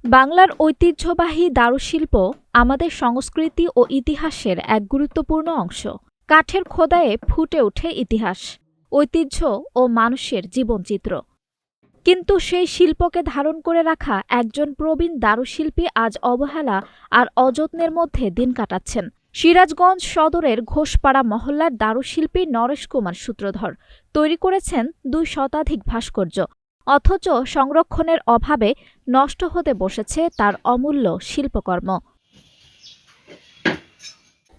বাংলার ঐতিহ্যবাহী দারুশিল্প আমাদের সংস্কৃতি ও ইতিহাসের এক গুরুত্বপূর্ণ অংশ। কাঠের খোদাইয়ে ফুটে ওঠে ইতিহাস, ঐতিহ্য ও মানুষের জীবনচিত্র। কিন্তু সেই শিল্পকে ধারণ করে রাখা একজন প্রবীণ দারুশিল্পী আজ অবহেলা আর অযত্নের মধ্যে দিন কাটাচ্ছেন। সিরাজগঞ্জ সদরের ঘোষপাড়া মহল্লার দারুশিল্পী নরেশ কুমার সূত্রধর তৈরি করেছেন ২ শতাধিক ভাস্কর্য। অথচ সংরক্ষণের অভাবে নষ্ট হতে বসেছে তার অমূল্য শিল্পকর্ম।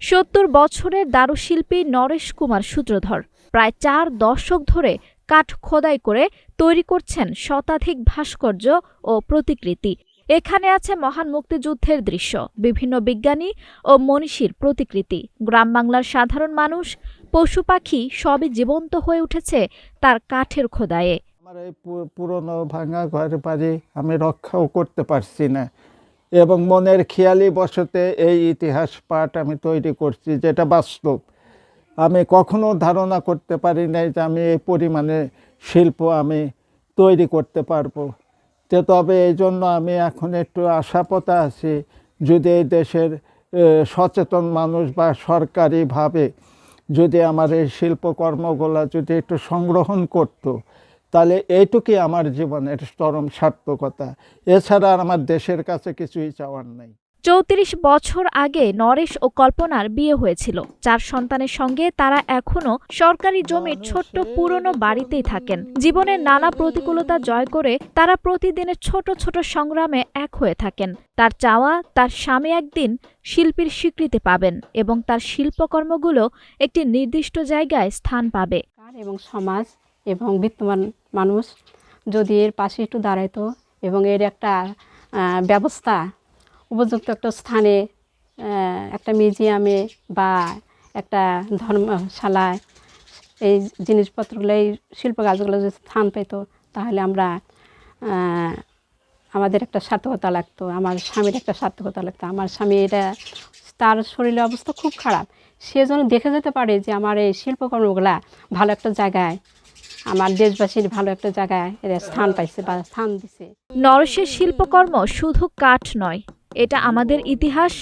৭০ বছরের দারুশিল্পী নরেশ কুমার সূত্রধর প্রায় ৪ দশক ধরে কাঠ খোদাই করে তৈরি করছেন শতাধিক ভাস্কর্য ও প্রতিকৃতি। এখানে আছে মহান মুক্তিযুদ্ধের দৃশ্য, বিভিন্ন বিজ্ঞানী ও মনীষীর প্রতিকৃতি, গ্রাম বাংলার সাধারণ মানুষ, পশু পাখি সবই জীবন্ত হয়ে উঠেছে তার কাঠের খোদাইয়ে। আমার এই পুরনো ভাঙা ঘর বাড়ি আমি রক্ষাও করতে পারছি না, এবং মনের খেয়ালি বশতে এই ইতিহাস পাঠ আমি তৈরি করছি, যেটা বাস্তব। আমি কখনো ধারণা করতে পারি নাই যে আমি এই পরিমাণে শিল্প আমি তৈরি করতে পারবো। তবে এই জন্য আমি এখন একটু আশাপতা আছি, যদি এই দেশের সচেতন মানুষ বা সরকারিভাবে যদি আমার এই শিল্পকর্মগুলো যদি একটু সংগ্রহণ করতো, তাহলে এইটুকুই আমার জীবনের চরম সার্থকতা। এছাড়া আর আমার দেশের কাছে কিছুই চাওয়ার নাই। ৩৪ বছর আগে নরেশ ও কল্পনার বিয়ে হয়েছিল। ৪ সন্তানের সঙ্গে তারা এখনো সরকারি জমির ছোট্ট পুরনো বাড়িতেই থাকেন। জীবনের নানা প্রতিকূলতা জয় করে তারা প্রতিদিনের ছোট ছোট সংগ্রামে এক হয়ে থাকেন। তার চাওয়া, তার স্বামী একদিন শিল্পীর স্বীকৃতি পাবেন এবং তার শিল্পকর্মগুলো একটি নির্দিষ্ট জায়গায় স্থান পাবে। এবং সমাজ এবং বিত্তমান মানুষ যদি এর পাশে একটু দাঁড়াইতো এবং এর একটা ব্যবস্থা উপযুক্ত একটা স্থানে, একটা মিউজিয়ামে বা একটা ধর্মশালায় এই জিনিসপত্রগুলো, এই শিল্প কাজগুলো যদি স্থান পেত, তাহলে আমরা আমাদের একটা সার্থকতা লাগতো, আমার স্বামীর একটা সার্থকতা লাগতো। আমার স্বামী এটা, তার শরীরের অবস্থা খুব খারাপ, সে যেন দেখে যেতে পারে যে আমার এই শিল্পকর্মগুলা ভালো একটা জায়গায়, আমার দেশবাসীর ভালো একটা জায়গায় এর স্থান পাইছে বা স্থান দিছে। নরেশের শিল্পকর্ম শুধু কাঠ নয়, এটা আমাদের ইতিহাস,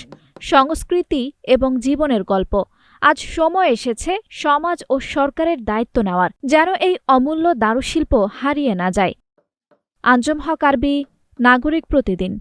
সংস্কৃতি এবং জীবনের গল্প। আজ সময় এসেছে সমাজ ও সরকারের দায়িত্ব নেওয়ার, যেন এই অমূল্য দারুশিল্প হারিয়ে না যায়। আঞ্জুম হক আরবি, নাগরিক প্রতিদিন।